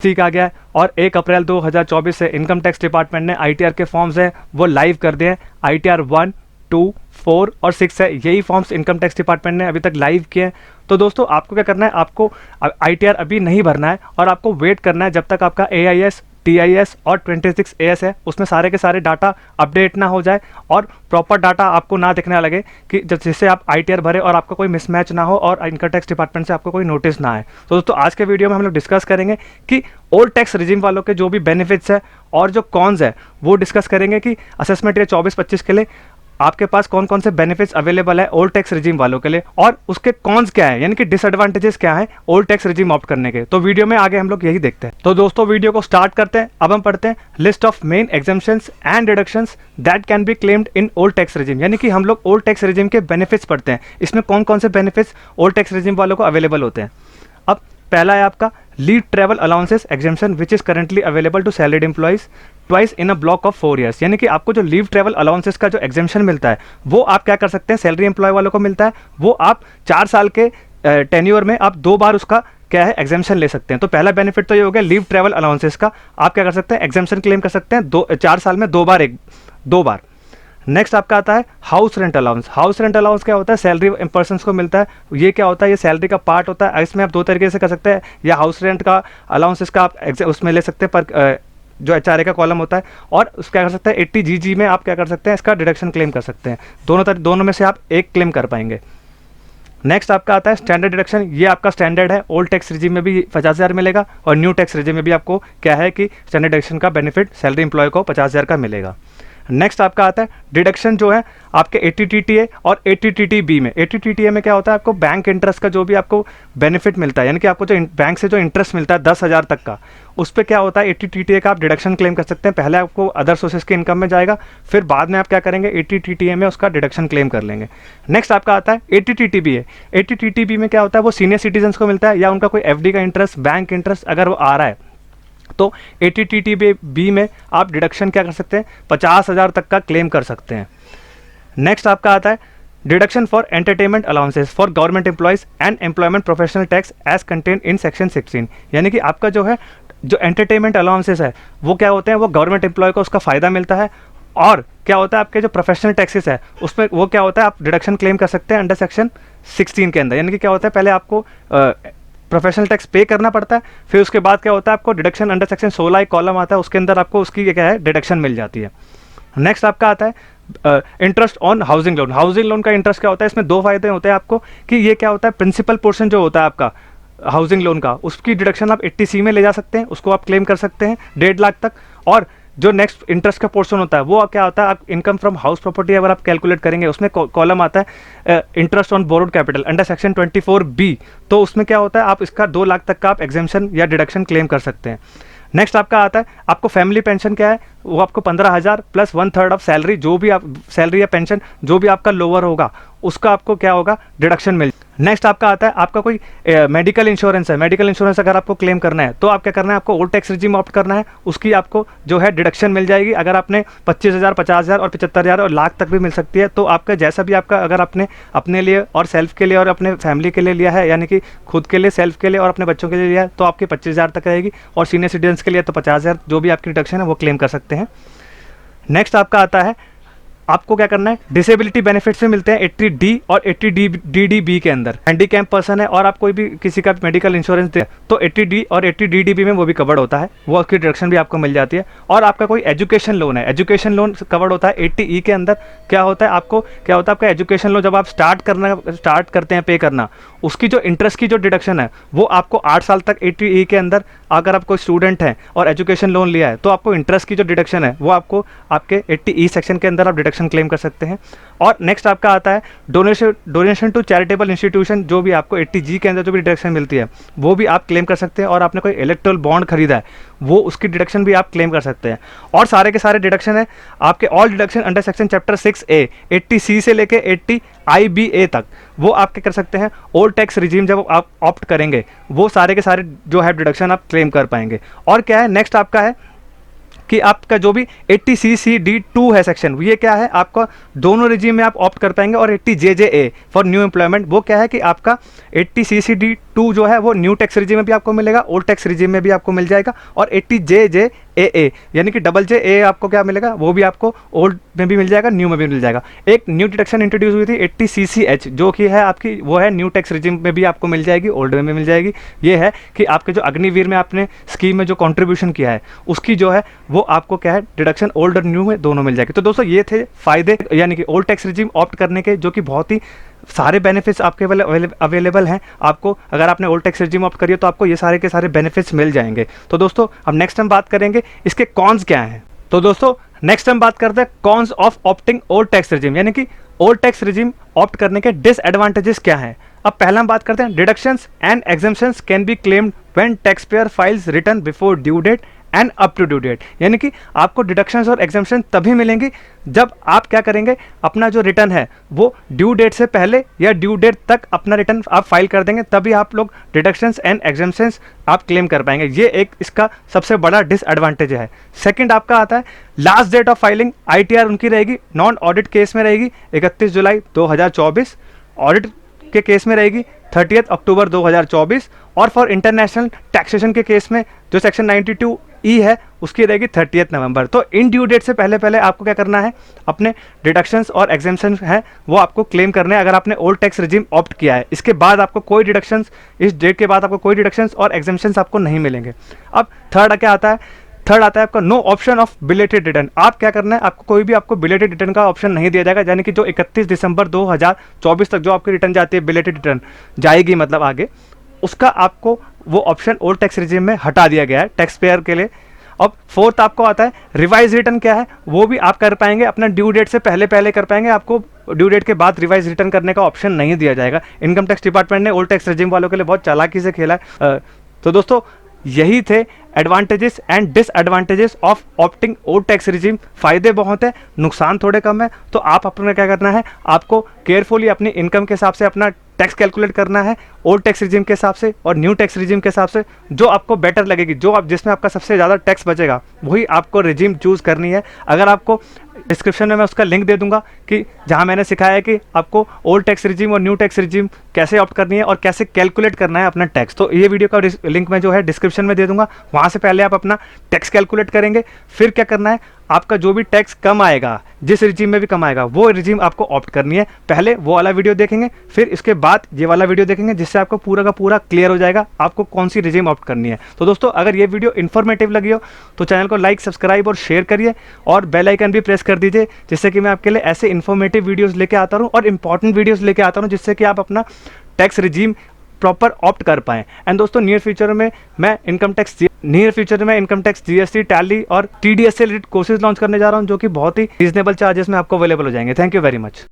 ठीक आ गया है और 1 अप्रैल 2024 से इनकम टैक्स डिपार्टमेंट ने आईटीआर के फॉर्म्स हैं वो लाइव कर दिए हैं। आईटीआर 1, 2, 4 और 6 है, यही फॉर्म्स इनकम टैक्स डिपार्टमेंट ने अभी तक लाइव किए हैं। तो दोस्तों आपको क्या करना है, आपको आईटीआर अभी नहीं भरना है और आपको वेट करना है जब तक आपका एआईएस, टीआईएस और 26AS है उसमें सारे के सारे डाटा अपडेट ना हो जाए और प्रॉपर डाटा आपको ना दिखने लगे कि जिससे आप आईटीआर भरे और आपका कोई मिसमैच ना हो और इनकम टैक्स डिपार्टमेंट से आपको कोई नोटिस ना आए। तो दोस्तों आज के वीडियो में हम लोग डिस्कस करेंगे कि ओल्ड टैक्स रिजीम वालों के जो भी बेनिफिट्स है और जो कॉन्स है वो डिस्कस करेंगे कि असेसमेंट ईयर 24-25 के लिए आपके पास कौन कौन से बेनिफिट्स अवेलेबल है ओल्ड टैक्स रिजीम वालों के लिए और उसके कॉन्स क्या है, यानी कि डिसएडवांटेजेस क्या है ओल्ड टैक्स रिजीम ऑप्ट करने के। तो वीडियो में आगे हम लोग यही देखते हैं। तो दोस्तों वीडियो को स्टार्ट करते हैं। अब हम पढ़ते हैं list of main exemptions and deductions that can be claimed in old tax regime, यानी कि हम लोग ओल्ड टैक्स रिजीम के बेनिफिट्स पढ़ते हैं। इसमें कौन कौन से बेनिफिट्स ओल्ड टैक्स रिजीम वालों को अवेलेबल होते हैं। अब पहला है आपका leave travel allowances exemption which is currently available to salaried employees twice in a block of 4 years, यानी कि आपको जो लीव ट्रैवल अलाउंसेस का जो एग्जेम्पशन मिलता है वो आप क्या कर सकते हैं, सैलरी एम्प्लॉय वालों को मिलता है, वो आप 4 साल के टेन्योर में आप 2 बार उसका क्या है एग्जेम्पशन ले सकते हैं। तो पहला बेनिफिट तो ये हो गया लीव ट्रैवल अलाउंसेस का, आप क्या कर सकते हैं एग्जेम्पशन क्लेम कर सकते हैं 4 साल में 2 बार। नेक्स्ट आपका आता है house rent allowance. House rent allowance क्या होता है, सैलरी पर्सन को मिलता है। ये क्या होता है, ये सैलरी का पार्ट होता है। इसमें आप 2 तरीके से कर सकते हैं, या हाउस रेंट का अलाउंसेस का आप उसमें ले सकते हैं पर जो एचआरए का कॉलम होता है, और उस क्या कर सकते हैं 80GG में आप क्या कर सकते हैं इसका डिडक्शन क्लेम कर सकते हैं। दोनों में से आप एक क्लेम कर पाएंगे। नेक्स्ट आपका आता है स्टैंडर्ड डिडक्शन। ये आपका स्टैंडर्ड है, ओल्ड टैक्स रिजीम में भी 50,000 मिलेगा और न्यू टैक्स रिजीम में भी आपको क्या है कि स्टैंडर्ड डिडक्शन का बेनिफिट सैलरी एम्प्लॉय को 50,000 का मिलेगा। नेक्स्ट आपका आता है डिडक्शन जो है आपके 80TTA और 80TTB में। 80TTA में क्या होता है, आपको बैंक इंटरेस्ट का जो भी आपको बेनिफिट मिलता है, यानी कि आपको जो बैंक से जो इंटरेस्ट मिलता है 10,000 तक का, उस पर क्या होता है 80TTA का आप डिडक्शन क्लेम कर सकते हैं। पहले आपको अदर सोर्सेज की इनकम में जाएगा, फिर बाद में आप क्या करेंगे 80TTA में उसका डिडक्शन क्लेम कर लेंगे। नेक्स्ट आपका आता है 80TTB है। 80TTB में क्या होता है, वो सीनियर सिटीजन्स को मिलता है या उनका कोई FD का इंटरेस्ट, बैंक इंटरेस्ट अगर वो आ रहा है तो 80TTB में आप डिडक्शन क्या कर सकते हैं 50,000 तक का क्लेम कर सकते हैं। नेक्स्ट आपका आता है deduction for entertainment allowances for government employees and employment professional tax as contain in section 16, यानी कि आपका जो है जो एंटरटेनमेंट अलाउंसेस है वो क्या होते हैं, वो गवर्नमेंट एम्प्लॉय को उसका फ़ायदा मिलता है। और क्या होता है आपके जो प्रोफेशनल टैक्सेस है उसमें वो क्या होता है आप डिडक्शन क्लेम कर सकते हैं अंडर सेक्शन 16 के अंदर। यानी कि क्या होता है पहले आपको प्रोफेशनल टैक्स पे करना पड़ता है, फिर उसके बाद क्या होता है आपको डिडक्शन अंडर सेक्शन 16 एक कॉलम आता है, उसके अंदर आपको उसकी क्या है डिडक्शन मिल जाती है। नेक्स्ट आपका आता है interest on housing loan. Housing loan का इंटरेस्ट क्या होता है, इसमें 2 फायदे होते हैं आपको कि ये क्या होता है प्रिंसिपल पोर्शन जो होता है आपका हाउसिंग लोन का, उसकी डिडक्शन आप 80C में ले जा सकते हैं, उसको आप क्लेम कर सकते हैं 1.5 लाख तक। और जो नेक्स्ट इंटरेस्ट का पोर्शन होता है वो क्या होता है, आप इनकम फ्रॉम हाउस प्रॉपर्टी अगर आप कैलकुलेट करेंगे उसमें कॉलम आता है interest on borrowed capital under section 24B, तो उसमें क्या होता है आप इसका 2 लाख तक का आप एग्जेम्पशन या डिडक्शन क्लेम कर सकते हैं। नेक्स्ट आपका आता है आपको फैमिली पेंशन क्या है, वो आपको 15,000 प्लस 1/3 ऑफ सैलरी, जो भी आप सैलरी या पेंशन जो भी आपका लोअर होगा उसका आपको क्या होगा डिडक्शन मिल। नेक्स्ट आपका आता है आपका कोई मेडिकल इंश्योरेंस है। मेडिकल इंश्योरेंस अगर आपको क्लेम करना है तो आप क्या करना है, आपको ओल्ड टैक्स रिजीम ऑप्ट करना है, उसकी आपको जो है डिडक्शन मिल जाएगी। अगर आपने 25,000, 50,000 और 75,000 और लाख तक भी मिल सकती है, तो आपका जैसा भी आपका अगर आपने अपने लिए और सेल्फ के लिए और अपने फैमिली के लिए लिया है, यानी कि खुद के लिए, सेल्फ के लिए और अपने बच्चों के लिए लिया है, तो आपकी 25,000 तक रहेगी। और सीनियर सिटीजन्स के लिए तो 50,000 जो भी आपकी डिडक्शन है वो क्लेम कर सकते हैं। नेक्स्ट आपका आता है आपको क्या करना है डिसेबिलिटी बेनिफिट्स में मिलते हैं 80D और 80DDB के अंदर। हैंडीकैप पर्सन है और आप कोई भी किसी का मेडिकल इंश्योरेंस दे तो 80D और 80DDB में वो भी कवर्ड होता है, वो उसकी डिडक्शन भी आपको मिल जाती है। और आपका कोई एजुकेशन लोन है, एजुकेशन लोन कवर्ड होता है 80E के अंदर। क्या होता है आपको, क्या होता है आपका एजुकेशन लोन जब आप स्टार्ट करते हैं पे करना, उसकी जो इंटरेस्ट की जो डिडक्शन है वो आपको 8 साल तक 80E के अंदर, अगर आप कोई स्टूडेंट हैं और एजुकेशन लोन लिया है तो आपको इंटरेस्ट की जो डिडक्शन है वो आपको आपके 80E सेक्शन के अंदर आप डिडक्शन क्लेम कर सकते हैं। और नेक्स्ट आपका आता है डोनेशन टू चैरिटेबल इंस्टीट्यूशन, जो भी आपको 80G के अंदर जो भी डिडक्शन मिलती है वो भी आप क्लेम कर सकते हैं। और आपने कोई इलेक्ट्रल बॉन्ड खरीदा है वो उसकी डिडक्शन भी आप क्लेम कर सकते हैं। और सारे के सारे डिडक्शन है आपके all deduction under section chapter 6A 80C से लेके 80IBA तक वो आप क्या कर सकते हैं ओल्ड टैक्स रिजीम जब आप ऑप्ट करेंगे वो सारे के सारे जो है डिडक्शन आप क्लेम कर पाएंगे। और क्या है नेक्स्ट आपका है कि आपका जो भी 80CCD2 है सेक्शन, ये क्या है आपका दोनों रिजीम में आप ऑप्ट कर पाएंगे। और 80JJA फॉर न्यू एम्प्लॉयमेंट, वो क्या है कि आपका 80CCD2 जो है वो न्यू टैक्स रिजीम में भी आपको मिलेगा, ओल्ड टैक्स रिजीम में भी आपको मिल जाएगा। और 80JJAA यानी कि JJA आपको क्या मिलेगा, वो भी आपको ओल्ड में भी मिल जाएगा, न्यू में भी मिल जाएगा। एक न्यू डिडक्शन इंट्रोड्यूस हुई थी 80CCH, जो कि है आपकी वो है न्यू टैक्स रिजीम में भी आपको मिल जाएगी, ओल्ड में मिल जाएगी। ये है कि आपके जो अग्निवीर में आपने स्कीम में जो कंट्रीब्यूशन किया है उसकी जो है वो आपको क्या है डिडक्शन ओल्ड और न्यू में दोनों मिल जाएगी। तो दोस्तों ये थे फायदे यानी कि ओल्ड टैक्स रिजीम ऑप्ट करने के, जो कि बहुत ही सारे बेनिफिट्स आपके अवेलेबल हैं। आपको अगर आपने ओल्ड टैक्स रिजीम ऑप्ट करिए तो आपको ये सारे के सारे बेनिफिट्स मिल जाएंगे। तो दोस्तों अब नेक्स्ट हम बात करेंगे इसके कॉन्स क्या हैं। तो दोस्तों नेक्स्ट हम बात करते हैं cons of opting old tax regime, यानी कि ओल्ड टैक्स रिजीम ऑप्ट करने के डिसएडवांटेजेस क्या हैं। अब पहला हम बात करते हैं deductions and exemptions can be claimed when taxpayer files return before due date and up to due date, यानी कि आपको डिडक्शंस और एग्जम्पशन तभी मिलेंगी जब आप क्या करेंगे, अपना जो रिटर्न है वो ड्यू डेट से पहले या ड्यू डेट तक अपना रिटर्न आप फाइल कर देंगे, तभी आप लोग डिडक्शंस एंड एग्जम्पशंस आप क्लेम कर पाएंगे। ये एक इसका सबसे बड़ा डिसएडवांटेज है। सेकंड आपका आता है last date of filing, ITR उनकी रहेगी नॉन ऑडिट केस में रहेगी 31 जुलाई 2024, ऑडिट के केस में रहेगी 30 अक्टूबर 2024, और फॉर इंटरनेशनल टैक्सेशन के केस में जो सेक्शन 92E है उसकी रहेगी 30 नवंबर। तो इन ड्यू डेट से पहले पहले आपको क्या करना है, अपने डिडक्शंस और एग्जेम्पशन हैं वो आपको क्लेम करने हैं अगर आपने ओल्ड टैक्स रिजीम ऑप्ट किया है। इसके बाद आपको कोई डिडक्शंस, इस डेट के बाद आपको कोई डिडक्शंस और एग्जेम्पशंस आपको नहीं मिलेंगे। अब थर्ड क्या आता है, थर्ड आता है आपका no option of belated return. आप क्या करना है, आपको कोई भी आपको बिलेटेड रिटर्न का ऑप्शन नहीं दिया जाएगा, यानी कि जो 31 दिसंबर 2024 तक जो आपकी रिटर्न जाती है, बिलेटेड रिटर्न जाएगी मतलब आगे, उसका आपको वो ऑप्शन ओल्ड टैक्स रिजीम में हटा दिया गया है टैक्स पेयर के लिए। अब फोर्थ आपको आता है रिवाइज रिटर्न क्या है, वो भी आप कर पाएंगे अपना ड्यू डेट से पहले पहले कर पाएंगे, आपको ड्यू डेट के बाद रिवाइज रिटर्न करने का ऑप्शन नहीं दिया जाएगा। इनकम टैक्स डिपार्टमेंट ने ओल्ड टैक्स रिजीम वालों के लिए बहुत चालाकी से खेला है। तो दोस्तों यही थे advantages and disadvantages of opting old tax regime. फायदे बहुत है, नुकसान थोड़े कम है। तो आप अपने क्या करना है, आपको केयरफुली अपनी इनकम के हिसाब से अपना टैक्स कैलकुलेट करना है ओल्ड टैक्स रिजीम के हिसाब से और न्यू टैक्स रिजीम के हिसाब से, जो आपको बेटर लगेगी, जो आप जिसमें आपका सबसे ज़्यादा टैक्स बचेगा वही आपको रिजीम चूज़ करनी है। अगर आपको डिस्क्रिप्शन में मैं उसका लिंक दे दूंगा कि जहां मैंने सिखाया है कि आपको ओल्ड टैक्स रिजीम और न्यू टैक्स रिजीम कैसे ऑप्ट करनी है और कैसे कैलकुलेट करना है अपना टैक्स। तो ये वीडियो का लिंक मैं जो है डिस्क्रिप्शन में दे दूंगा, वहां से पहले आप अपना टैक्स कैलकुलेट करेंगे। फिर क्या करना है, आपका जो भी टैक्स कम आएगा, जिस रिजीम में भी कम आएगा, वो रिजीम आपको ऑप्ट करनी है। पहले वो वाला वीडियो देखेंगे, फिर इसके बाद ये वाला वीडियो देखेंगे, जिससे आपको पूरा का पूरा क्लियर हो जाएगा आपको कौन सी रिजीम ऑप्ट करनी है। तो दोस्तों अगर ये वीडियो इन्फॉर्मेटिव लगी हो तो चैनल को लाइक, सब्सक्राइब और शेयर करिए और बेल आइकन भी प्रेस कर दीजिए, जिससे कि मैं आपके लिए ऐसे इन्फॉर्मेटिव वीडियोस लेके आता रहूं और इंपॉर्टेंट वीडियोस लेके आता रहूं, जिससे कि आप अपना टैक्स रिजीम प्रॉपर ऑप्ट कर पाएं। एंड दोस्तों नियर फ्यूचर में इनकम टैक्स GST, टैली और TDS से रिलेटेड कोर्सेज लॉन्च करने जा रहा हूं, जो कि बहुत ही रीजनेबल चार्जेस में आपको अवेलेबल हो जाएंगे। Thank you very much.